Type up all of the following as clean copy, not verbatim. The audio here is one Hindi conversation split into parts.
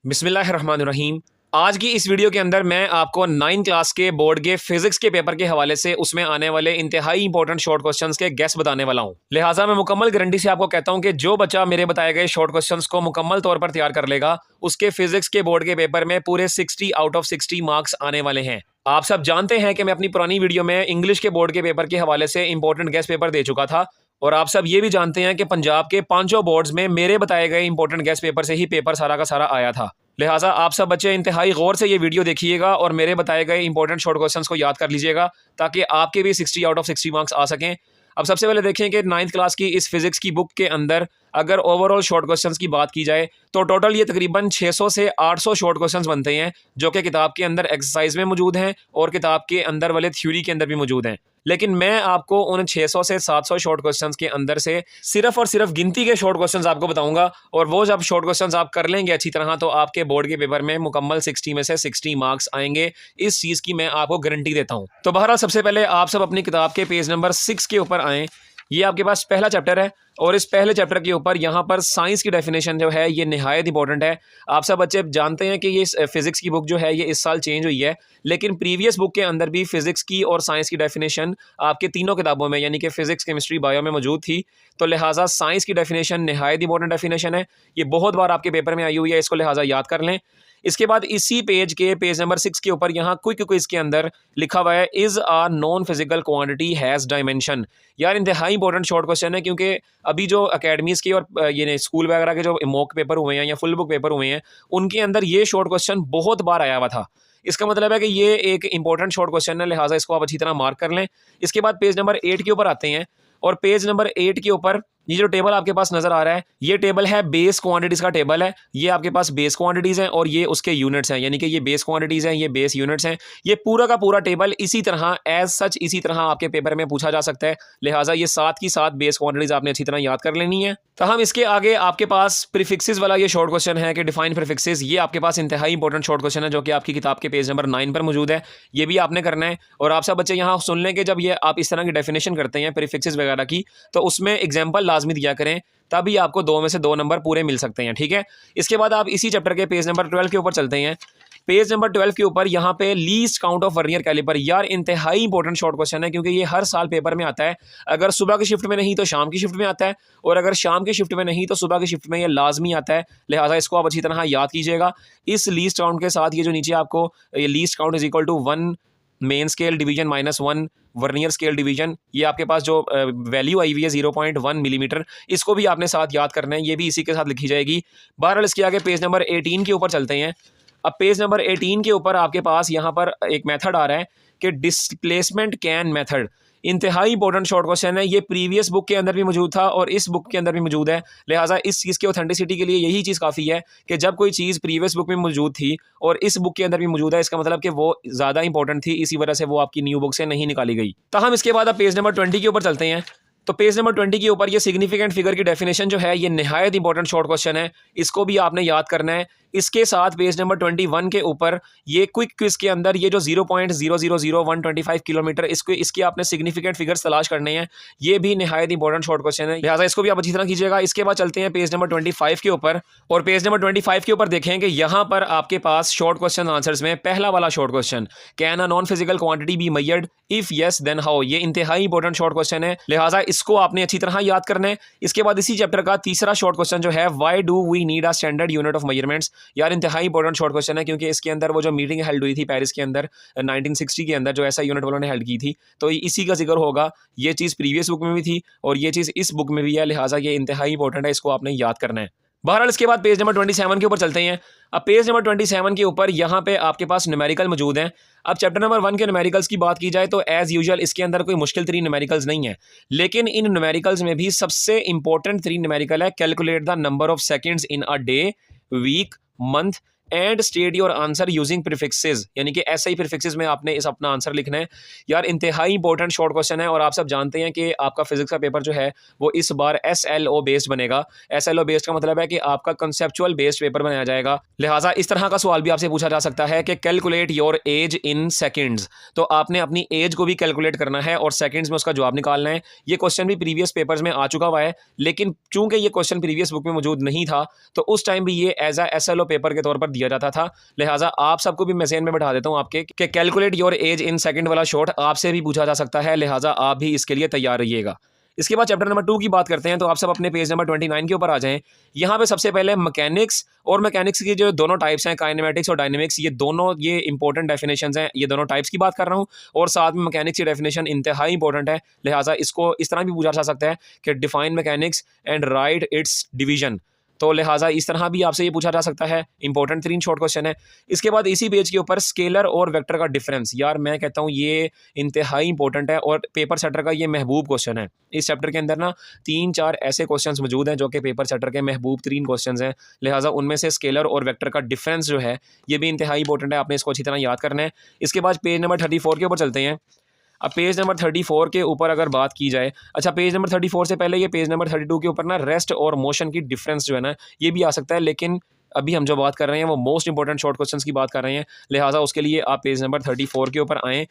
बिस्मिल्लाहिर्रहमानिर्रहीम। आज की इस वीडियो के अंदर मैं आपको 9th क्लास के बोर्ड के फिजिक्स के पेपर के हवाले से उसमें आने वाले इंतहाई इंपॉर्टेंट शॉर्ट क्वेश्चंस के गेस बताने वाला हूं। लिहाजा मैं मुकम्मल गारंटी से आपको कहता हूं कि जो बच्चा मेरे बताए गए शॉर्ट क्वेश्चंस को मुकम्मल तौर पर तैयार कर लेगा, उसके फिजिक्स के बोर्ड के पेपर में पूरे 60 आउट ऑफ 60 मार्क्स आने वाले हैं। आप सब जानते हैं कि मैं अपनी पुरानी वीडियो में इंग्लिश के बोर्ड के पेपर के हवाले से इंपॉर्टेंट गेस पेपर दे चुका था, और आप सब ये भी जानते हैं कि पंजाब के पांचों बोर्ड्स में मेरे बताए गए इंपॉर्टेंट गेस पेपर से ही पेपर सारा का सारा आया था। लिहाजा आप सब बच्चे इंतहाई गौर से ये वीडियो देखिएगा और मेरे बताए गए इंपॉर्टेंट शॉर्ट क्वेश्चंस को याद कर लीजिएगा, ताकि आपके भी 60 आउट ऑफ 60 मार्क्स आ सकें। अब सबसे पहले देखें कि 9th क्लास की इस फिजिक्स की बुक के अंदर अगर ओवरऑल शॉर्ट क्वेश्चंस की बात की जाए तो टोटल ये तकरीबन 600 से 800 शॉर्ट क्वेश्चंस बनते हैं, जो कि किताब के अंदर एक्सरसाइज में मौजूद हैं और किताब के अंदर वाले थ्योरी के अंदर भी मौजूद हैं। लेकिन मैं आपको उन 600 से 700 शॉर्ट क्वेश्चंस के अंदर से सिर्फ और सिर्फ गिनती के शॉर्ट क्वेश्चंस आपको बताऊंगा, और वो जब शॉर्ट क्वेश्चंस आप कर लेंगे अच्छी तरह तो आपके बोर्ड के पेपर में मुकम्मल 60 में से 60 मार्क्स आएंगे। इस चीज़ की मैं आपको गारंटी देता हूं। तो बहरहाल सबसे पहले आप सब अपनी किताब के पेज नंबर 6 के ऊपर आएँ। ये आपके पास पहला चैप्टर है, और इस पहले चैप्टर के ऊपर यहाँ पर साइंस की डेफिनेशन जो है ये निहायत इंपॉर्टेंट है। आप सब बच्चे जानते हैं कि ये फिजिक्स की बुक जो है ये इस साल चेंज हुई है, लेकिन प्रीवियस बुक के अंदर भी फिजिक्स की और साइंस की डेफिनेशन आपके तीनों किताबों में यानी कि फिजिक्स, केमिस्ट्री, बायो में मौजूद थी। तो लिहाजा साइंस की डेफिनेशन निहायत इंपॉर्टेंट डेफिनेशन है, ये बहुत बार आपके पेपर में आई हुई है, इसको लिहाजा याद कर लें। इसके बाद इसी पेज के पेज नंबर 6 के ऊपर यहाँ क्विक क्विज के अंदर लिखा हुआ है, is a non physical quantity has dimension. यार इंतहाई इंपॉर्टेंट शॉर्ट क्वेश्चन है, क्योंकि अभी जो अकेडमीज़ की और ये स्कूल वगैरह के जो मॉक पेपर हुए हैं या फुल बुक पेपर हुए हैं, उनके अंदर ये शॉर्ट क्वेश्चन बहुत बार आया हुआ था। इसका मतलब है कि ये एक इंपॉर्टेंट शॉर्ट क्वेश्चन है, लिहाजा इसको आप अच्छी तरह मार्क कर लें। इसके बाद पेज नंबर 8 के ऊपर आते हैं, और पेज नंबर 8 के ऊपर ये जो टेबल आपके पास नजर आ रहा है, ये टेबल है बेस क्वांटिटीज का टेबल है। ये आपके पास बेस क्वांटिटीज हैं और ये उसके यूनिट्स हैं, यानी कि ये बेस क्वांटिटीज हैं, ये बेस यूनिट्स हैं। ये पूरा का पूरा टेबल इसी तरह एज सच इसी तरह आपके पेपर में पूछा जा सकता है। लिहाजा ये 7 की 7 बेस क्वांटिटीज आपने अच्छी तरह याद कर लेनी है। तो हम इसके आगे आपके पास प्रीफिक्सेस वाला ये शॉर्ट क्वेश्चन है कि डिफाइन प्रीफिक्सेस, ये आपके पास इंतहाई इंपॉर्टेंट शॉर्ट क्वेश्चन है, जो कि आपकी किताब के पेज नंबर 9 पर मौजूद है। ये भी आपने करना है, और आप सब बच्चे यहाँ सुन लें कि जब ये आप इस तरह की डेफिनेशन करते हैं प्रीफिक्सेस वगैरह की, तो उसमें एग्जाम्पल लाजमी दिया करें, तभी आपको 2 में से 2 नंबर पूरे मिल सकते हैं। ठीक है, इसके बाद आप इसी चैप्टर के पेज नंबर 12 के ऊपर चलते हैं। पेज नंबर 12 के ऊपर यहाँ पे least count of vernier caliper, यार इंतहाई इंपॉर्टेंट शॉर्ट क्वेश्चन है, क्योंकि ये हर साल पेपर में आता है। अगर सुबह की शिफ्ट में नहीं तो शाम की शिफ्ट में आता है, और अगर शाम की शिफ्ट में नहीं तो सुबह की शिफ्ट में ये लाजमी आता है। लिहाजा इसको आप अच्छी तरह याद कीजिएगा। इस लीस्ट काउंट के साथ ये जो नीचे आपको ये least count is equal to 1 main scale division -1 vernier scale division, ये आपके पास जो वैल्यू आई हुई है 0.1 मिलीमीटर, इसको भी आपने साथ याद करना है, ये भी इसी के साथ लिखी जाएगी। बहरहाल इसके आगे पेज नंबर 18 के ऊपर चलते हैं। अब पेज नंबर 18 के ऊपर आपके पास यहाँ पर एक मेथड आ रहा है कि डिस्प्लेसमेंट कैन मेथड। इंतहाई इंपॉर्टेंट शॉर्ट क्वेश्चन है, ये प्रीवियस बुक के अंदर भी मौजूद था और इस बुक के अंदर भी मौजूद है। लिहाजा इस चीज़ की ऑथेंटिसिटी के लिए यही चीज़ काफ़ी है कि जब कोई चीज़ प्रीवियस बुक में मौजूद थी और इस बुक के अंदर भी मौजूद है, इसका मतलब कि वो ज़्यादा इंपॉर्टेंट थी, इसी वजह से वो आपकी न्यू बुक से नहीं निकाली गई। तो हम इसके बाद अब पेज नंबर 20 के ऊपर चलते हैं। तो पेज नंबर 20 के ऊपर ये सिग्निफिकेंट फिगर की डेफिनेशन जो है, ये निहायत इंपॉर्टेंट शॉर्ट क्वेश्चन है, इसको भी आपने याद करना है। इसके साथ पेज नंबर 21 के ऊपर ये क्विक क्विज के अंदर ये जो 0.000125 किलोमीटर, इसके आपने सिग्निफिकेंट फिगर्स तलाश करने हैं। ये भी निहायत इंपॉर्टेंट शॉर्ट क्वेश्चन है, लिहाजा इसको भी आप अच्छी तरह कीजिएगा। इसके बाद चलते हैं पेज नंबर 25 के ऊपर, और पेज नंबर 25 के ऊपर देखें कि यहाँ पर आपके पास शॉर्ट क्वेश्चन आंसर्स में पहला वाला short question, can a non physical quantity be measured, if yes then how. ये इंतहाई इंपॉर्टेंट शॉर्ट क्वेश्चन है, लिहाजा इसको आपने अच्छी तरह याद करना है। इसके बाद इसी चैप्टर का तीसरा शॉर्ट क्वेश्चन जो है, why do we need a standard unit of measurements. यार इंतहाई इंपॉर्टेंट शॉर्ट क्वेश्चन है, क्योंकि इसके अंदर वो जो मीटिंग हेल्ड हुई थी पेरिस के अंदर 1960 के अंदर, जो ऐसा यूनिट वालों ने हेल्ड की थी, तो इसी का जिक्र होगा। ये चीज़ प्रीवियस बुक में भी थी और ये चीज़ इस बुक में भी है, लिहाजा ये इंतहाई इंपॉर्टेंट है, इसको आपने याद करना है। बहरहाल इसके बाद पेज नंबर 27 के ऊपर चलते हैं। अब पेज नंबर 27 के ऊपर यहाँ पे आपके पास न्यूमेरिकल मौजूद हैं। अब चैप्टर नंबर 1 के न्यूमेरिकल्स की बात की जाए तो एज यूजुअल इसके अंदर कोई मुश्किल 3 न्यूमेरिकल्स नहीं है, लेकिन इन न्यूमेरिकल्स में भी सबसे इंपॉर्टेंट 3 न्यूमेरिकल है, calculate the number of seconds in a day, week, month and state your answer using prefixes, यानी कि ऐसे ही प्रीफिक्सेस में आपने इस अपना आंसर लिखना है। यार इंतहाई इंपॉर्टेंट शॉर्ट क्वेश्चन है और आप सब जानते हैं कि आपका फिजिक्स का पेपर जो है वो इस बार SLO बेस्ड बनेगा। SLO बेस्ड का मतलब है कि आपका कंसेप्चुअल बेस्ड पेपर बनाया जाएगा। लिहाजा इस तरह का सवाल भी आपसे पूछा जा सकता है कि calculate your age in seconds, तो आपने अपनी एज को भी कैलकुलेट करना है और सेकंड्स में उसका जवाब निकालना है। ये क्वेश्चन भी प्रीवियस पेपर्स में आ चुका हुआ है, लेकिन चूंकि ये क्वेश्चन प्रीवियस बुक में मौजूद नहीं था तो उस टाइम भी ये एज SLO पेपर के तौर पर दिया जाता था। लिहाजा आप सबको भी मैं ज़हन में बैठा देता हूं आपके कि calculate your age in second वाला शॉर्ट आपसे भी पूछा जा सकता है। लिहाजा आप भी इसके लिए तैयार रहिएगा। इसके बाद चैप्टर नंबर 2 की बात करते हैं, तो आप सब अपने पेज नंबर 29 के ऊपर आ जाएं। यहाँ पे सबसे पहले मैकेनिक्स और मैकेनिक्स की जो दोनों टाइप्स हैं, काइनेमेटिक्स और डायनेमिक्स, ये इंपॉर्टेंट डेफिनेशंस हैं। ये दोनों टाइप्स की बात कर रहा हूँ और साथ में मैकेनिक्स की डेफिनेशन इंतहाई इंपॉर्टेंट है। लिहाजा इसको इस तरह भी पूछा जा सकता है कि define mechanics and right it's division. तो लिहाजा इस तरह भी आपसे ये पूछा जा सकता है। इंपॉर्टेंट 3 शॉर्ट क्वेश्चन है। इसके बाद इसी पेज के ऊपर स्केलर और वेक्टर का डिफरेंस, यार मैं कहता हूँ ये इंतहाई इंपॉर्टेंट है और पेपर सेटर का ये महबूब क्वेश्चन है। इस चैप्टर के अंदर ना 3-4 ऐसे क्वेश्चंस मौजूद हैं जो कि पेपर सेटर के महबूब 3 क्वेश्चंस हैं। लिहाजा उनमें से स्केलर और वेक्टर का डिफरेंस जो है ये भी इंतहाई इंपॉर्टेंट है, आपने इसको अच्छी तरह याद करना है। इसके बाद पेज नंबर 34 के ऊपर चलते हैं। अब पेज नंबर 34 के ऊपर अगर बात की जाए, अच्छा पेज नंबर 34 से पहले ये पेज नंबर 32 के ऊपर ना रेस्ट और मोशन की डिफरेंस जो है ना ये भी आ सकता है, लेकिन अभी हम जो बात कर रहे हैं वो मोस्ट इंपॉर्टेंट शॉर्ट क्वेश्चंस की बात कर रहे हैं। लिहाजा उसके लिए आप पेज नंबर 34 के ऊपर आएँ।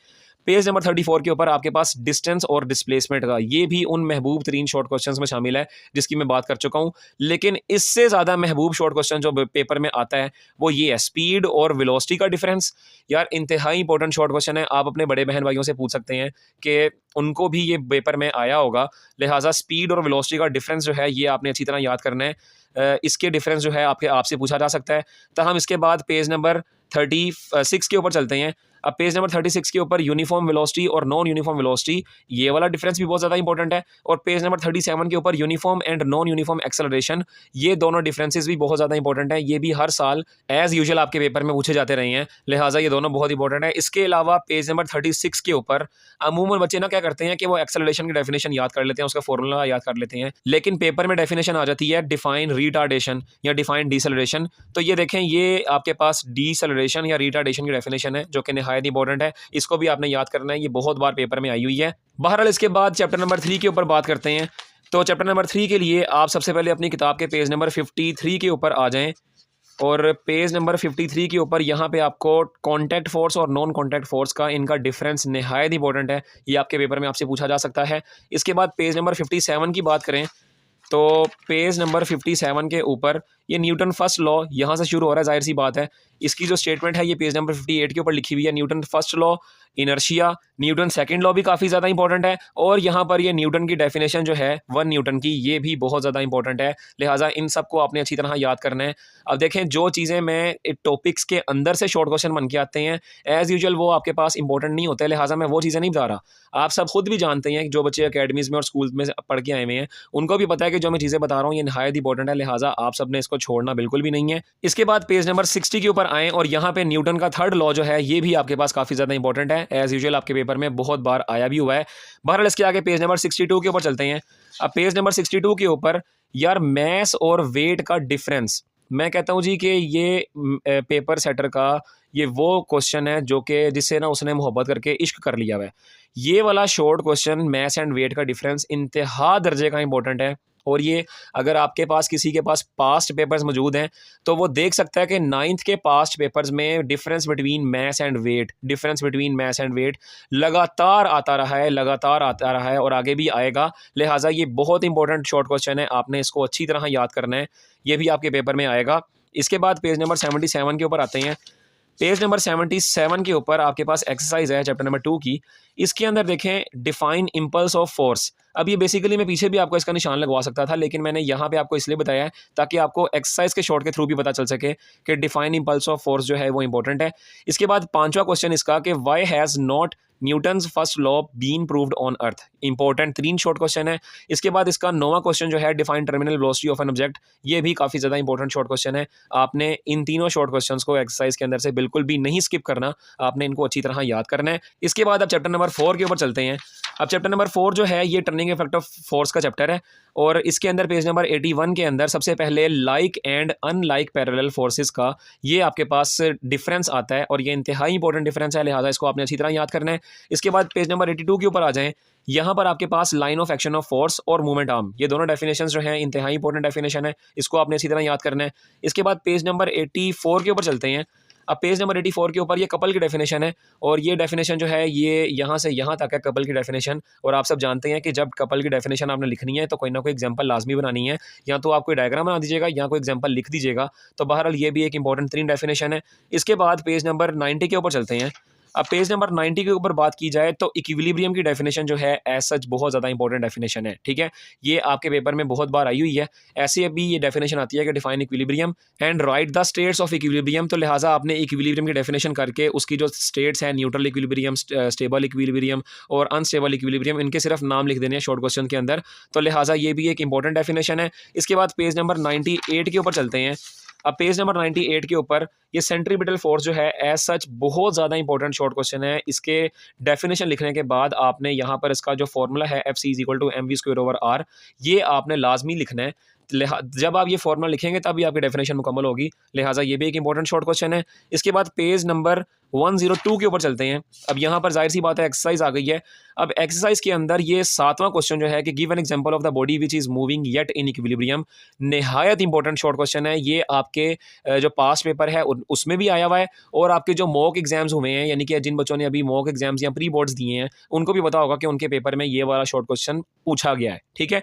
पेज नंबर 34 के ऊपर आपके पास डिस्टेंस और डिस्प्लेसमेंट का ये भी उन महबूब 3 शॉर्ट क्वेश्चंस में शामिल है जिसकी मैं बात कर चुका हूँ, लेकिन इससे ज़्यादा महबूब शॉर्ट क्वेश्चन जो पेपर में आता है वो ये है स्पीड और वेलोसिटी का डिफरेंस। यार इंतहाई इंपॉर्टेंट शॉर्ट क्वेश्चन है, आप अपने बड़े बहन भाइयों से पूछ सकते हैं कि उनको भी ये पेपर में आया होगा। लिहाजा स्पीड और वेलोसिटी का डिफरेंस जो है ये आपने अच्छी तरह याद करना है। इसके डिफरेंस जो है आपसे पूछा जा सकता है। तो हम इसके बाद पेज नंबर 36 के ऊपर चलते हैं। अब पेज नंबर 36 के ऊपर यूनिफॉर्म वेलोसिटी और नॉन यूनिफॉर्म वेलोसिटी, ये वाला डिफरेंस भी बहुत ज़्यादा इंपॉर्टेंट है। और पेज नंबर 37 के ऊपर uniform and non uniform acceleration, ये दोनों डिफरेंसेस भी बहुत ज़्यादा इंपॉर्टेंट है। ये भी हर साल एज यूजुअल आपके पेपर में पूछे जाते रहे हैं। लिहाजा ये दोनों बहुत इंपॉर्टेंट है। इसके अलावा पेज नंबर 36 के ऊपर अमूमन बच्चे ना क्या करते हैं कि वो एक्सेलरेशन की डेफिनेशन याद कर लेते हैं, उसका फॉर्मूला याद कर लेते हैं, लेकिन पेपर में डेफिनेशन आ जाती है डिफाइन रिटार्डेशन या डिफाइन डिसेलरेशन। तो ये देखें, ये आपके पास डिसेलरेशन या रिटार्डेशन की डेफिनेशन है जो कि निहायत इंपॉर्टेंट है। इसको भी आपने याद करना है, ये बहुत बार पेपर में आई हुई है। बहरहाल इसके बाद चैप्टर नंबर 3 के ऊपर बात करते हैं। तो चैप्टर नंबर 3 के लिए आप सबसे पहले अपनी किताब के पेज नंबर 53 के ऊपर आ जाएं और पेज नंबर 53 के ऊपर यहाँ पे आपको कॉन्टैक्ट फोर्स और नॉन कॉन्टैक्ट फोर्स का इनका डिफरेंस निहायत इंपॉर्टेंट है, ये आपके पेपर में आपसे पूछा जा सकता है। इसके बाद पेज नंबर 57 की बात करें तो पेज नंबर 57 के ऊपर ये न्यूटन फर्स्ट लॉ यहाँ से शुरू हो रहा है, जाहिर सी बात है। इसकी जो स्टेटमेंट है ये पेज नंबर 58 के ऊपर लिखी हुई है। Newton first law, inertia, Newton second law भी काफ़ी ज़्यादा इंपॉर्टेंट है और यहाँ पर ये न्यूटन की डेफिनेशन जो है 1 न्यूटन की, ये भी बहुत ज़्यादा इंपॉर्टेंट है। लिहाजा इन सबको आपने अच्छी तरह याद करना है। अब देखें, जो चीज़ें मैं टॉपिक्स के अंदर से शॉर्ट क्वेश्चन बन के आते हैं एज़ यूजुअल वो आपके पास इंपॉर्टेंट नहीं होते, लिहाजा मैं वो चीज़ें नहीं बता रहा। आप सब खुद भी जानते हैं, जो बच्चे अकेडमीज़ में और स्कूल में पढ़ के आए हुए हैं उनको भी पता है कि जो मैं चीज़ें बता रहा हूँ ये निहायत इंपॉर्टेंट है, लिहाजा आप सब ने इसको छोड़ना बिल्कुल भी नहीं है। इसके बाद पेज नंबर 60 के ऊपर आएँ और यहाँ पे न्यूटन का थर्ड लॉ जो है ये भी आपके पास काफ़ी ज़्यादा इंपॉर्टेंट है, एज़ यूजुअल आपके पेपर में बहुत बार आया भी हुआ है। बहरहाल इसके आगे पेज नंबर 62 के ऊपर चलते हैं। अब पेज नंबर 62 के ऊपर यार मैस और वेट का डिफरेंस, मैं कहता हूँ जी कि ये पेपर सेटर का ये वो क्वेश्चन है जो कि जिससे ना उसने मोहब्बत करके इश्क कर लिया हुआ है। ये वाला short question mass and weight का डिफरेंस इंतहा दर्जे का इंपॉर्टेंट है और ये अगर आपके पास किसी के पास पास्ट पेपर्स मौजूद हैं तो वो देख सकता है कि 9th के पास्ट पेपर्स में difference between mass and weight लगातार आता रहा है और आगे भी आएगा। लिहाजा ये बहुत इंपॉर्टेंट शॉर्ट क्वेश्चन है, आपने इसको अच्छी तरह याद करना है, ये भी आपके पेपर में आएगा। इसके बाद पेज नंबर 77 के ऊपर आते हैं। पेज नंबर 77 के ऊपर आपके पास एक्सरसाइज है चैप्टर नंबर 2 की। इसके अंदर देखें डिफाइन इम्पल्स ऑफ फोर्स। अब ये बेसिकली मैं पीछे भी आपको इसका निशान लगवा सकता था, लेकिन मैंने यहाँ पे आपको इसलिए बताया है ताकि आपको एक्सरसाइज के शॉर्ट के थ्रू भी पता चल सके कि डिफाइन इम्पल्स ऑफ फोर्स जो है वो इंपॉर्टेंट है। इसके बाद 5वां क्वेश्चन इसका कि why has not Newton's first law been proved on earth. Important 3 short question है। इसके बाद इसका 9वां क्वेश्चन जो है define terminal velocity of an object, ये भी काफ़ी ज़्यादा इंपॉर्टेंट शॉर्ट क्वेश्चन है। आपने इन तीनों शॉर्ट क्वेश्चंस को एक्सरसाइज के अंदर से बिल्कुल भी नहीं स्किप करना, आपने इनको अच्छी तरह याद करना है। इसके बाद अब चैप्टर नंबर 4 के ऊपर चलते हैं। अब चैप्टर नंबर 4 जो है ये टर्निंग इफेक्ट ऑफ फोर्स का चैप्टर है और इसके अंदर पेज नंबर 81 के अंदर सबसे पहले like and unlike parallel forces का ये आपके पास डिफरेंस आता है और ये इंतहाई इंपॉर्टेंट डिफरेंस है, लिहाजा इसको आपने अच्छी तरह याद करना है। इसके बाद पेज नंबर 82 के ऊपर आ जाएं, यहाँ पर आपके पास line of action of force और मूवमेंट आर्म, ये दोनों डेफिनेशंस जो हैं इंतहाई इंपॉर्टेंट डेफिनेशन है, इसको आपने अच्छी तरह याद करना है। इसके बाद पेज नंबर 84 के ऊपर चलते हैं। अब पेज नंबर 84 के ऊपर ये कपल की डेफिनेशन है और ये डेफिनेशन जो है ये यहाँ से यहाँ तक है कपल की डेफिनेशन। और आप सब जानते हैं कि जब कपल की डेफिनेशन आपने लिखनी है तो कोई ना कोई एग्जांपल लाजमी बनानी है, या तो आप कोई डायग्राम बना दीजिएगा या कोई एग्जांपल लिख दीजिएगा। तो बहरहाल ये भी एक इंपॉर्टेंट 3 डेफिनेशन है। इसके बाद पेज नंबर 90 के ऊपर चलते हैं। अब पेज नंबर 90 के ऊपर बात की जाए तो इक्विलिब्रियम की डेफिनेशन जो है एज सच बहुत ज़्यादा इंपॉर्टेंट डेफिनेशन है, ठीक है। ये आपके पेपर में बहुत बार आई हुई है। ऐसे अभी ये डेफिनेशन आती है कि define equilibrium and right the states of equilibrium, तो लिहाजा आपने इक्विलिब्रियम की डेफिनेशन करके उसकी जो स्टेट्स हैं न्यूट्रल इक्विलिब्रियम, स्टेबल इक्विलिब्रियम और अनस्टेबल इक्विलिब्रियम, इनके सिर्फ नाम लिख देने हैं शॉर्ट क्वेश्चन के अंदर, तो लिहाजा ये भी एक इंपॉर्टेंट डेफिनेशन है। इसके बाद पेज नंबर 98 के ऊपर चलते हैं। अब पेज नंबर 98 के ऊपर ये सेंट्रीपिटल फोर्स जो है एज सच बहुत ज़्यादा इंपॉर्टेंट शॉर्ट क्वेश्चन है। इसके डेफिनेशन लिखने के बाद आपने यहाँ पर इसका जो फॉर्मूला है FC = mv²/r, ये आपने लाजमी लिखना है। जब आप ये फॉर्मूला लिखेंगे तब ही आपकी डेफिनेशन मुकम्मल होगी, लिहाजा ये भी एक इंपॉर्टेंट शॉर्ट क्वेश्चन है। इसके बाद पेज नंबर 102 के ऊपर चलते हैं। अब यहाँ पर जाहिर सी बात है एक्सरसाइज आ गई है। अब एक्सरसाइज के अंदर ये 7वां क्वेश्चन जो है कि give an example of the body which is moving yet in equilibrium, नहायत इंपॉर्टेंट शॉर्ट क्वेश्चन है। ये आपके जो पास्ट पेपर है उसमें भी आया हुआ है और आपके जो मॉक एग्जाम्स हुए हैं, यानी कि जिन बच्चों ने अभी मॉक एग्जाम्स या प्री बोर्ड्स दिए हैं, उनको भी पता होगा कि उनके पेपर में ये वाला शॉर्ट क्वेश्चन पूछा गया है, ठीक है।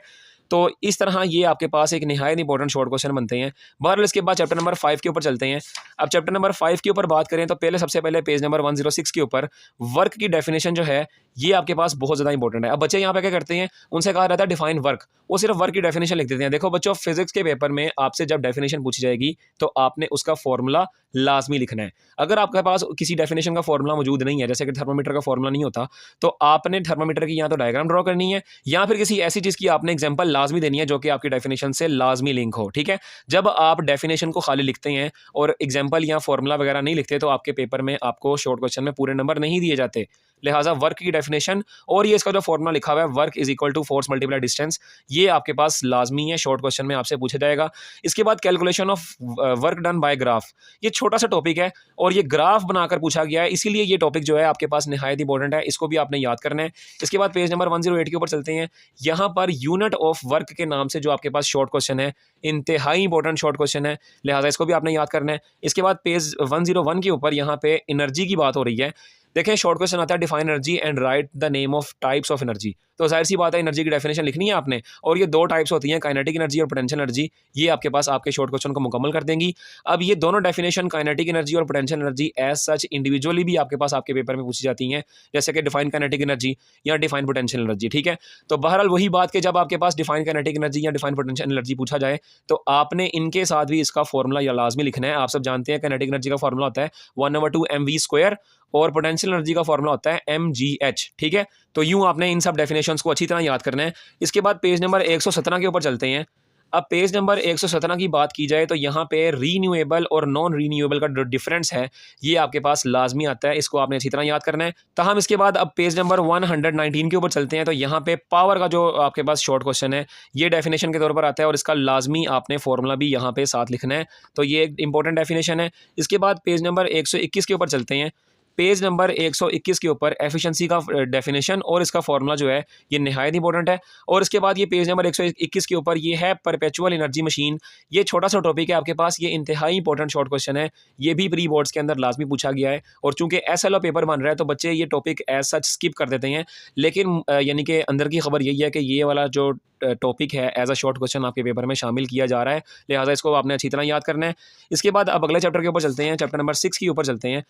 तो इस तरह ये आपके पास एक निहायत इंपॉर्टेंट शॉर्ट क्वेश्चन बनते हैं। बहरहाल इसके बाद चैप्टर नंबर 5 के ऊपर चलते हैं। अब चैप्टर नंबर 5 के ऊपर बात करें तो सबसे पहले पेज नंबर 106 के ऊपर वर्क की डेफिनेशन जो है ये आपके पास बहुत ज़्यादा इंपॉर्टेंट है। अब बच्चे यहाँ पे क्या करते हैं, उनसे कहा रहता है डिफाइन वर्क, वो सिर्फ वर्क की डेफिनेशन लिख देते हैं। देखो बच्चों, फिजिक्स के पेपर में आपसे जब डेफिनेशन पूछी जाएगी तो आपने उसका फॉर्मूला लाजमी लिखना है। अगर आपके पास किसी डेफिनेशन का फॉर्मूला मौजूद नहीं है, जैसे कि थर्मामीटर का फॉर्मूला नहीं होता, तो आपने थर्मामीटर की या तो डायग्राम ड्रॉ करनी है या फिर किसी ऐसी चीज़ की आपने एग्जाम्पल लाजमी देनी है जो कि आपकी डेफिनेशन से लाजमी लिंक हो, ठीक है। जब आप डेफिनेशन को खाली लिखते हैं और एग्जाम्पल या फॉर्मूला वगैरह नहीं लिखते तो आपके पेपर में आपको शॉर्ट क्वेश्चन में पूरे नंबर नहीं दिए जाते। लिहाजा वर्क की डेफिनेशन और ये इसका जो फॉर्मूला लिखा हुआ है वर्क = फोर्स × डिस्टेंस, ये आपके पास लाजमी है, शॉर्ट क्वेश्चन में आपसे पूछा जाएगा। इसके बाद calculation of work done by graph, ये छोटा सा टॉपिक है और ये ग्राफ बनाकर पूछा गया है, इसीलिए ये टॉपिक जो है आपके पास निहायत इंपॉर्टेंट है, इसको भी आपने याद करना है। इसके बाद पेज नंबर 108 के ऊपर चलते हैं। यहाँ पर यूनिट ऑफ वर्क के नाम से जो आपके पास शॉर्ट क्वेश्चन है, इंतहाई इंपॉर्टेंट शॉर्ट क्वेश्चन है, लिहाजा इसको भी आपने याद करना है। इसके बाद पेज 101 के ऊपर यहाँ पे एनर्जी की बात हो रही है। देखें, शॉर्ट क्वेश्चन आता है define energy and right the name of types of energy, तो जाहिर सी बात है एनर्जी की डेफिनेशन लिखनी है आपने, और ये 2 टाइप्स होती हैं, काइनेटिक एनर्जी और पोटेंशियल एनर्जी। ये आपके पास आपके शॉर्ट क्वेश्चन को मुकम्मल कर देंगी। अब ये दोनों डेफिनेशन काइनेटिक एनर्जी और potential energy as such individually भी आपके पास आपके पेपर में पूछी जाती हैं, जैसे कि डिफाइन काइनेटिक एनर्जी या डिफाइन पोटेंशियल एनर्जी, ठीक है। तो बहरहाल वही बात कि जब आपके पास डिफाइन काइनेटिक एनर्जी या डिफाइन पोटेंशियल एनर्जी पूछा जाए तो आपने इनके साथ भी इसका फॉर्मूला या लाजमी लिखना है। आप सब जानते हैं काइनेटिक एनर्जी का फॉर्मूला होता है 1/2 mv² और पोटेंशियल एनर्जी का फॉर्मूला होता है mgh, ठीक है। तो यूं आपने इन सब डेफिनेशंस को अच्छी तरह याद करना है। इसके बाद पेज नंबर 117 के ऊपर चलते हैं। अब पेज नंबर 117 की बात की जाए तो यहाँ पे रीन्यूएबल और नॉन रीन्यूएबल का जो डिफरेंस है ये आपके पास लाजमी आता है, इसको आपने अच्छी तरह याद करना है। तहम इसके बाद अब पेज नंबर 119 के ऊपर चलते हैं। तो यहाँ पे पावर का जो आपके पास शॉर्ट क्वेश्चन है ये डेफिनेशन के तौर पर आता है और इसका लाजमी आपने फॉर्मूला भी यहाँ पे साथ लिखना है, तो ये एक इंपॉर्टेंट डेफिनेशन है। इसके बाद पेज नंबर 121 के ऊपर चलते हैं। पेज नंबर 121 के ऊपर एफिशिएंसी का डेफिनेशन और इसका फॉर्मूला जो है ये निहायत इंपॉर्टेंट है। और इसके बाद ये पेज नंबर 121 के ऊपर ये है परपेचुअल एनर्जी मशीन। ये छोटा सा टॉपिक है आपके पास, ये इंतहाई इंपॉर्टेंट शॉर्ट क्वेश्चन है, ये भी प्री बोर्ड्स के अंदर लाजमी पूछा गया है। और चूंकि SLO पेपर बन रहा है तो बच्चे ये टॉपिक एज सच स्किप कर देते हैं, लेकिन यानी कि अंदर की खबर यही है कि ये वाला जो टॉपिक है एज अ शॉर्ट क्वेश्चन आपके पेपर में शामिल किया जा रहा है, लिहाजा इसको आपने अच्छी तरह याद करना है। इसके बाद अब अगले चैप्टर के ऊपर चलते हैं, चैप्टर नंबर 6 के ऊपर चलते हैं।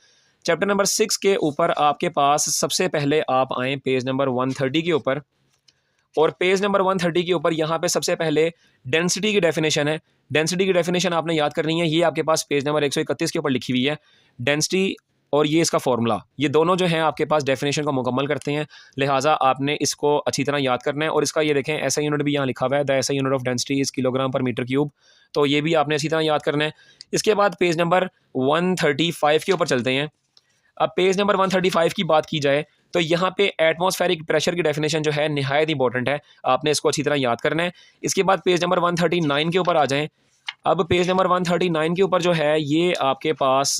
चैप्टर नंबर 6 के ऊपर आपके पास सबसे पहले आप आएँ पेज नंबर 130 के ऊपर, और पेज नंबर 130 के ऊपर यहाँ पे सबसे पहले डेंसिटी की डेफिनेशन है। डेंसिटी की डेफिनेशन आपने याद करनी है, ये आपके पास पेज नंबर 131 के ऊपर लिखी हुई है। डेंसिटी और ये इसका फॉर्मूला, ये दोनों जो हैं आपके पास डेफिनेशन को मुकम्मल करते हैं, लिहाजा आपने इसको अच्छी तरह याद करना है। और इसका ये देखें ऐसा यूनिट भी यहाँ लिखा हुआ है, द ऐसा unit of density is kilogram पर मीटर क्यूब, तो ये भी आपने अच्छी तरह याद करना है। इसके बाद पेज नंबर 135 के ऊपर चलते हैं। अब पेज नंबर 135 की बात की जाए तो यहाँ पे एटमॉस्फेरिक प्रेशर की डेफिनेशन जो है निहायत इंपॉर्टेंट है, आपने इसको अच्छी तरह याद करना है। इसके बाद पेज नंबर 139 के ऊपर आ जाएं। अब पेज नंबर 139 के ऊपर जो है ये आपके पास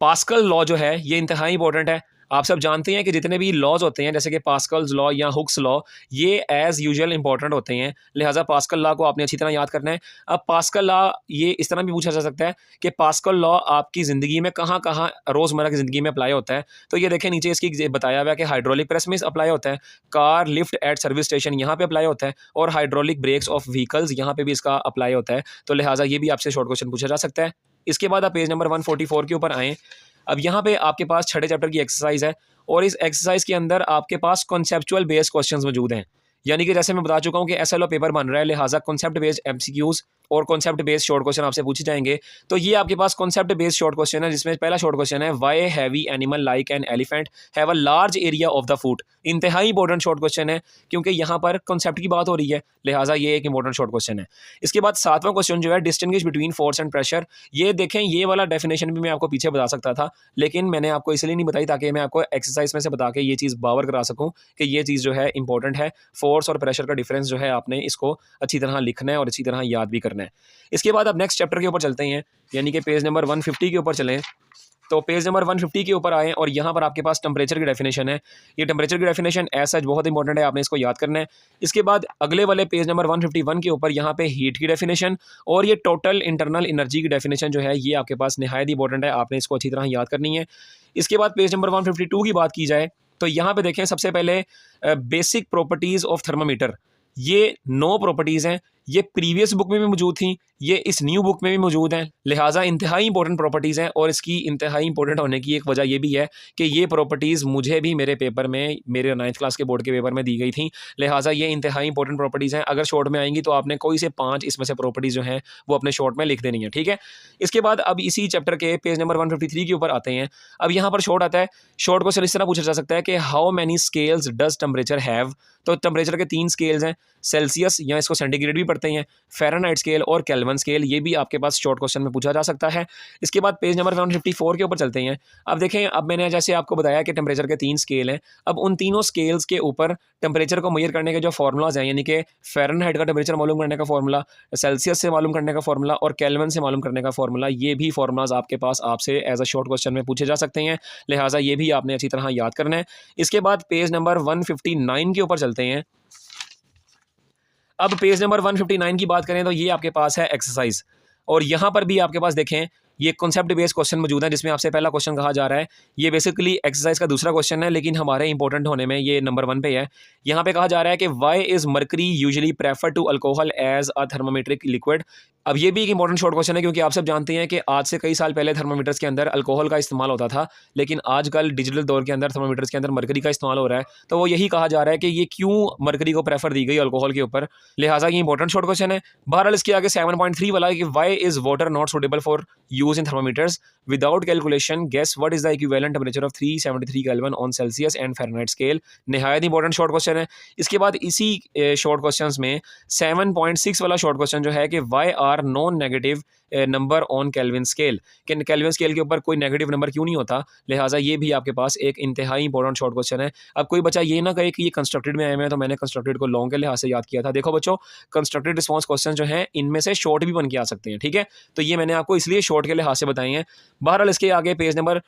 पास्कल लॉ जो है ये इंतहाई इंपॉर्टेंट है। आप सब जानते हैं कि जितने भी लॉज होते हैं जैसे कि पास्कल्स लॉ या हुक्स लॉ, ये एज यूजुअल इंपॉर्टेंट होते हैं, लिहाजा पास्कल लॉ को आपने अच्छी तरह याद करना है। अब पास्कल लॉ ये इस तरह भी पूछा जा सकता है कि पास्कल लॉ आपकी ज़िंदगी में कहाँ कहाँ रोज़मर्रा की ज़िंदगी में अप्लाई होता है। तो ये देखें नीचे इसकी बताया हुआ है कि हाइड्रोलिक प्रेस में अप्लाई होता है, car lift at service station यहाँ पे अप्लाई होता है, और हाइड्रोलिक ब्रेक्स ऑफ व्हीकल्स यहाँ पे भी इसका अप्लाई होता है। तो लिहाजा ये भी आपसे शॉर्ट क्वेश्चन पूछा जा सकता है। इसके बाद आप पेज नंबर 144 के ऊपर आएँ। अब यहाँ पे आपके पास छठे चैप्टर की एक्सरसाइज है, और इस एक्सरसाइज के अंदर आपके पास कॉन्सेप्चुअल बेस्ड क्वेश्चंस मौजूद हैं। यानी कि जैसे मैं बता चुका हूँ कि एसएलओ पेपर बन रहा है, लिहाजा कॉन्सेप्ट बेस्ड एमसीक्यूज और कॉन्सेप्ट बेस्ड शॉर्ट क्वेश्चन आपसे पूछे जाएंगे। तो ये आपके पास कॉन्सेप्ट बेस्ड शॉर्ट क्वेश्चन है, जिसमें पहला शॉर्ट क्वेश्चन है, why heavy animal like an elephant have a large area of the foot. इंतहाई इंपॉर्टेंट शॉर्ट क्वेश्चन है क्योंकि यहाँ पर कॉन्सेप्ट की बात हो रही है, लिहाजा ये एक इंपॉर्टेंट शॉर्ट क्वेश्चन है। इसके बाद सातवां क्वेश्चन जो है, distinguish between force and pressure. ये देखें ये वाला डेफिनेशन भी मैं आपको पीछे बता सकता था, लेकिन मैंने आपको इसलिए नहीं बताई ताकि मैं आपको एक्सरसाइज में से बता के ये चीज़ बावर करा सकूँ कि ये चीज़ जो है इंपॉर्टेंट है। फोर्स और प्रेशर का डिफरेंस जो है आपने इसको अच्छी तरह लिखना है और अच्छी तरह याद भी करना है। इसके बाद अब नेक्स्ट चैप्टर के ऊपर चलते हैं, यानी कि पेज नंबर 150 के ऊपर चलें। तो पेज नंबर 150 के ऊपर आएँ और यहाँ पर आपके पास टेम्परेचर की डेफिनेशन है। ये टेम्परेचर की डेफिनेशन ऐसा बहुत इंपॉर्टेंट है, आपने इसको याद करना है। इसके बाद अगले वाले पेज नंबर 151 के ऊपर यहाँ पे हीट की डेफिनेशन और ये टोटल इंटरनल एनर्जी की डेफिनेशन जो है ये आपके पास निहायत इंपॉर्टेंट है, आपने इसको अच्छी तरह याद करनी है। इसके बाद पेज नंबर 152 की बात की जाए तो यहाँ पे देखें सबसे पहले बेसिक प्रॉपर्टीज़ ऑफ थर्मामीटर। ये 9 प्रॉपर्टीज़ हैं, ये प्रीवियस बुक में भी मौजूद थी, ये इस न्यू बुक में भी मौजूद हैं, लिहाजा इंतहाई इंपॉर्टेंट प्रॉपर्टीज़ हैं। और इसकी इंतहाई इंपॉर्टेंट होने की एक वजह ये भी है कि ये प्रॉपर्टीज़ मुझे भी मेरे पेपर में, मेरे 9th क्लास के बोर्ड के पेपर में दी गई थी, लिहाजा ये इंतहाई इंपॉर्टेंट प्रॉपर्टीज़ हैं। अगर शॉर्ट में आएंगी तो आपने कोई से 5 इसमें से प्रॉपर्टीज़ जो हैं वो अपने शॉर्ट में लिख देनी है, ठीक है। इसके बाद अब इसी चैप्टर के पेज नंबर 153 के ऊपर आते हैं। अब यहाँ पर शॉर्ट आता है, शॉर्ट क्वेश्चन इस तरह पूछा जा सकता है कि how many scales does temperature have. तो टेम्परेचर के 3 स्केल्स हैं, सेल्सियस या इसको सेंटीग्रेड भी पढ़ते हैं, फ़ारेनहाइट स्केल और केल्विन स्केल, ये भी आपके पास शॉर्ट क्वेश्चन में पूछा जा सकता है। इसके बाद पेज नंबर 154 के ऊपर चलते हैं। अब देखें, अब मैंने जैसे आपको बताया कि टेम्परेचर के 3 स्केल हैं, अब उन तीनों स्केल्स के ऊपर टेम्परेचर को मेजर करने के जो फार्मूलाज हैं, यानी कि फ़ारेनहाइट का टेम्परेचर मालूम करने का फार्मूला, सेल्सियस से मालूम करने का फार्मूला और केल्विन से मालूम करने का फार्मूला, ये भी फार्मूलाज आपके पास आपसे एज अ शॉर्ट क्वेश्चन में पूछे जा सकते हैं, लिहाजा ये भी आपने अच्छी तरह याद करना है। इसके बाद पेज नंबर 159 के ऊपर चलते हैं। अब पेज नंबर 159 की बात करें तो ये आपके पास है एक्सरसाइज, और यहाँ पर भी आपके पास देखें ये कॉन्सेप्ट बेस्ड क्वेश्चन मौजूद है, जिसमें आपसे पहला क्वेश्चन कहा जा रहा है, ये बेसिकली एक्सरसाइज का दूसरा क्वेश्चन है, लेकिन हमारे इंपॉर्टेंट होने में ये नंबर 1 पे है। यहाँ पे कहा जा रहा है कि why is mercury usually prefer to alcohol as a thermometric liquid. अब ये भी एक इंपॉर्टेंट शॉर्ट क्वेश्चन है, क्योंकि आप सब जानते हैं कि आज से कई साल पहले थर्मोमीटर्स के अंदर अल्कोहल का इस्तेमाल होता था, लेकिन आजकल डिजिटल दौर के अंदर थर्मोमीटर्स के अंदर मर्करी का इस्तेमाल हो रहा है। तो वो यही कहा जा रहा है कि ये क्यों मर्करी को प्रेफर दी गई अल्कोहल के ऊपर, लिहाजा ये इंपॉर्टेंट शॉर्ट क्वेश्चन है। बहरहाल इसके आगे 7.3 वाला कि why is water not suitable for use in thermometers without calculation, guess what is the equivalent temperature of 373 kelvin on Celsius and Fahrenheit scale. निहायत इंपॉर्टेंट शॉर्ट क्वेश्चन है। इसके बाद इसी शॉर्ट क्वेश्चंस में 7.6 वाला शॉर्ट क्वेश्चन जो है कि why are non negative number on kelvin scale, कि केल्विन स्केल के ऊपर कोई नेगेटिव नंबर क्यों नहीं होता, लिहाजा ये भी आपके पास एक इंतहाई इंपॉर्टेंट शॉर्ट क्वेश्चन है। अब कोई बच्चा ये ना कहे कि ये कंस्ट्रक्टेड में आए हुए हैं तो मैंने कंस्ट्रक्टेड को लॉन्ग के लिहाज से याद किया था। देखो बच्चों, कंस्ट्रक्टेड रिस्पॉन्स क्वेश्चन जो हैं इनमें से शॉर्ट भी बन के आ सकते हैं, ठीक है। तो ये मैंने आपको इसलिए शॉर्ट के लिहाज से बताए हैं। बहरहाल इसके आगे पेज नंबर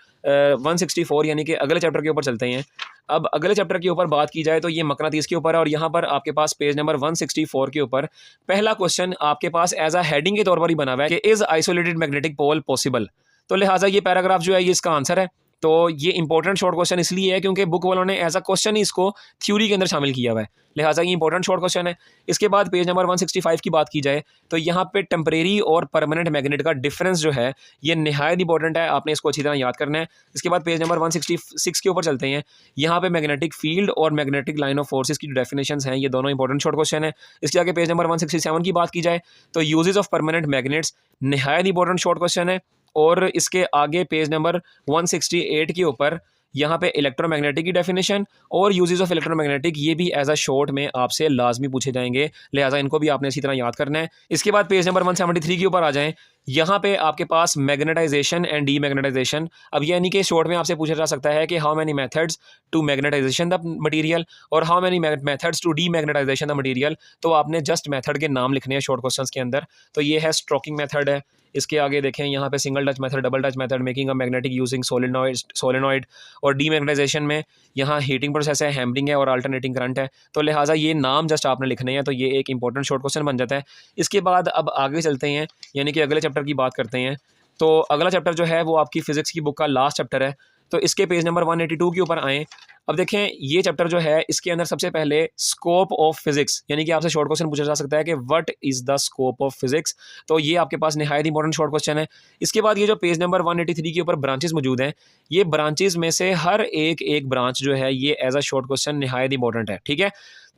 164 यानी कि अगले चैप्टर के ऊपर चलते हैं। अब अगले चैप्टर के ऊपर बात की जाए तो ये मकनातीस के ऊपर है, और यहाँ पर आपके पास पेज नंबर 164 के ऊपर पहला क्वेश्चन आपके पास एज अ हेडिंग के तौर पर ही बना हुआ है कि is isolated magnetic pole possible. तो लिहाजा ये पैराग्राफ जो है ये इसका आंसर है। तो ये इंपॉर्टेंट शॉर्ट क्वेश्चन इसलिए है क्योंकि बुक वालों ने एज अ क्वेश्चन ही इसको थ्योरी के अंदर शामिल किया हुआ है, लिहाजा ये इंपॉर्टेंट शॉर्ट क्वेश्चन है। इसके बाद पेज नंबर 165 की बात की जाए तो यहाँ पे टेम्परेरी और परमानेंट मैग्नेट का डिफरेंस जो है ये निहायत इंपॉर्टेंट है, आपने इसको अच्छी तरह याद करना है। इसके बाद पेज नंबर 166 के ऊपर चलते हैं। यहाँ पे मैग्नेटिक फील्ड और मैग्नेटिक लाइन ऑफ फोर्सेस की जो डेफिनेशंस हैं ये दोनों इंपॉर्टेंट शॉर्ट क्वेश्चन है। इसके आगे पेज नंबर 167 की बात की जाए तो यूजेस ऑफ परमानेंट मैग्नेट्स निहायत इंपॉर्टेंट शॉर्ट क्वेश्चन है। और इसके आगे पेज नंबर 168 के ऊपर यहाँ पे इलेक्ट्रोमैग्नेटिक की डेफिनेशन और यूजेस ऑफ इलेक्ट्रोमैग्नेटिक, ये भी एज अ शॉर्ट में आपसे लाजमी पूछे जाएंगे, लिहाजा इनको भी आपने इसी तरह याद करना है। इसके बाद पेज नंबर 173 के ऊपर आ जाएं। यहाँ पे आपके पास मैग्नेटाइजेशन एंड डीमैग्नेटाइजेशन। अब यानी कि शॉर्ट में आपसे पूछा जा सकता है कि how many methods to magnetization the material और how many methods to demagnetization the material. तो आपने जस्ट मेथड के नाम लिखने हैं शॉर्ट क्वेश्चंस के अंदर। तो ये है स्ट्रोकिंग मेथड है। इसके आगे देखें यहाँ पे single touch method, double touch method, making a magnetic using solenoid और डीमैग्नेटाइजेशन में यहाँ हीटिंग प्रोसेस है, हैमरिंग है और अल्टरनेटिंग करंट है। तो लिहाजा ये नाम जस्ट आपने लिखने हैं, तो ये एक इंपॉर्टेंट शॉर्ट क्वेश्चन बन जाता है। इसके बाद अब आगे चलते हैं, यानी कि अगले चैप्टर की बात करते हैं। तो अगला चैप्टर जो है वो आपकी फिजिक्स की बुक का लास्ट चैप्टर है। तो इसके पेज नंबर 182 के ऊपर आएँ। अब देखें ये चैप्टर जो है इसके अंदर सबसे पहले स्कोप ऑफ फिजिक्स, यानी कि आपसे शॉर्ट क्वेश्चन पूछा जा सकता है कि what is the scope of physics. तो ये आपके पास निहायत इंपॉर्टेंट शॉर्ट क्वेश्चन है। इसके बाद ये जो पेज नंबर 183 के ऊपर ब्रांचेस मौजूद हैं, ये ब्रांचेस में से हर एक ब्रांच जो है ये एज अ शॉर्ट क्वेश्चन निहायत इंपॉर्टेंट है, ठीक है।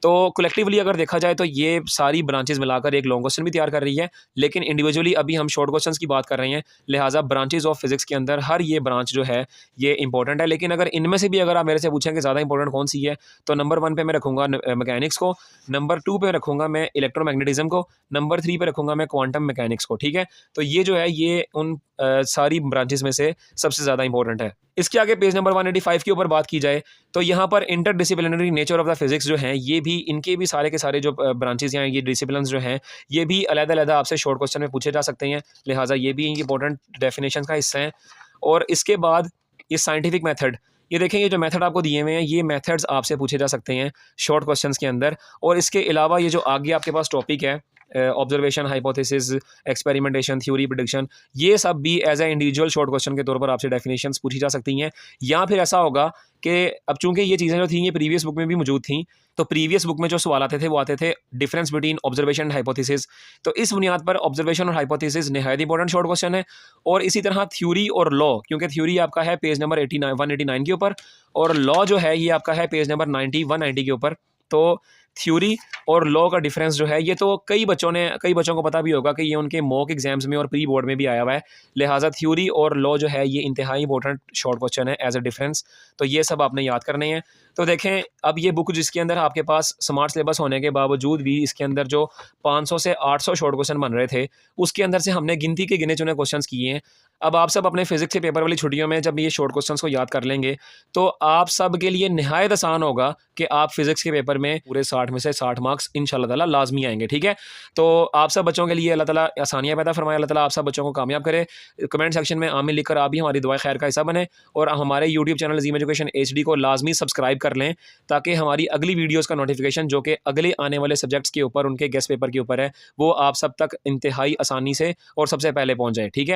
तो कलेक्टिवली अगर देखा जाए तो ये सारी ब्रांचेस मिलाकर एक लॉन्ग क्वेश्चन भी तैयार कर रही है, लेकिन इंडिविजुअली अभी हम शॉर्ट क्वेश्चंस की बात कर रहे हैं, लिहाजा ब्रांचेस ऑफ फिजिक्स के अंदर हर ये ब्रांच जो है ये इंपॉर्टेंट है। लेकिन अगर इनमें से भी अगर आप मेरे से पूछें कि ज़्यादा इंपॉर्टेंट कौन सी है, तो नंबर 1 पे मैं रखूँगा मैकेनिक्स को, नंबर 2 पे रखूँगा मैं इलेक्ट्रोमैग्नेटिज्म को, नंबर 3 पे रखूँगा मैं क्वांटम मैकेनिक्स को, ठीक है। तो ये जो है ये उन सारी ब्रांचेस में से सबसे ज़्यादा इंपॉर्टेंट है। इसके आगे पेज नंबर 185 के ऊपर बात की जाए तो यहाँ पर interdisciplinary nature of the physics जो हैं, ये भी इनके भी सारे के सारे जो ब्रांचेस हैं, ये डिसिप्लिन्स जो हैं, ये भी अलग-अलग आपसे शॉर्ट क्वेश्चन में पूछे जा सकते हैं, लिहाजा ये भी इंपॉर्टेंट डेफिनेशन का हिस्सा है। और इसके बाद ये साइंटिफिक मेथड, ये देखें ये जो मेथड आपको दिए हुए हैं, ये मेथड्स आपसे पूछे जा सकते हैं शॉर्ट क्वेश्चंस के अंदर। और इसके अलावा ये जो आगे आपके पास टॉपिक है observation, hypothesis, experimentation, theory, prediction, ये सब भी as a individual short question के तौर पर आपसे डेफिनेशंस पूछी जा सकती हैं। या फिर ऐसा होगा कि अब चूंकि ये चीज़ें जो थी ये प्रीवियस बुक में भी मौजूद थी, तो प्रीवियस बुक में जो सवाल आते थे वो आते थे difference between observation and hypothesis. तो इस बुनियाद पर ऑब्जर्वेशन और हाइपोथेसिस निहायत इंपॉर्टेंट शॉर्ट क्वेश्चन है। और इसी तरह थ्योरी और लॉ, क्योंकि थ्योरी आपका है पेज नंबर 189 के ऊपर और लॉ जो है ये आपका है पेज नंबर 190 के ऊपर। तो थ्योरी और लॉ का डिफरेंस जो है ये तो कई बच्चों को पता भी होगा कि ये उनके मॉक एग्जाम्स में और प्री बोर्ड में भी आया हुआ है, लिहाजा थ्योरी और लॉ जो है ये इंतहाई इंपॉर्टेंट शॉर्ट क्वेश्चन है एज अ डिफरेंस। तो ये सब आपने याद करने हैं। तो देखें अब ये बुक जिसके अंदर आपके पास स्मार्ट सिलेबस होने के बावजूद भी इसके अंदर जो 500 से 800 शॉर्ट क्वेश्चन बन रहे थे, उसके अंदर से हमने गिनती के गिने चुने क्वेश्चन किए हैं। अब आप सब अपने फिजिक्स के पेपर वाली छुट्टियों में जब ये शॉर्ट क्वेश्चंस को याद कर लेंगे तो आप सब के लिए निहायत आसान होगा कि आप फिजिक्स के पेपर में पूरे 60 में से 60 मार्क्स इंशाल्लाह ताला लाजमी आएंगे, ठीक है। तो आप सब बच्चों के लिए अल्लाह ताला आसानियाँ पैदा फरमाए, अल्लाह ताला आप सब बच्चों को कामयाब करे। कमेंट सेक्शन में आमीन लिखकर आप भी हमारी दुआ खैर का हिस्सा बने और हमारे यूट्यूब चैनल ज़ीम एजुकेशन HD को लाजमी सब्सक्राइब कर लें, ताकि हमारी अगली वीडियोज़ का नोटिफिकेशन जो कि अगले आने वाले सब्जेक्ट्स के ऊपर उनके गेस्ट पेपर के ऊपर है, वो आप सब तक इंतहाई आसानी से और सबसे पहले पहुँच जाए, ठीक है।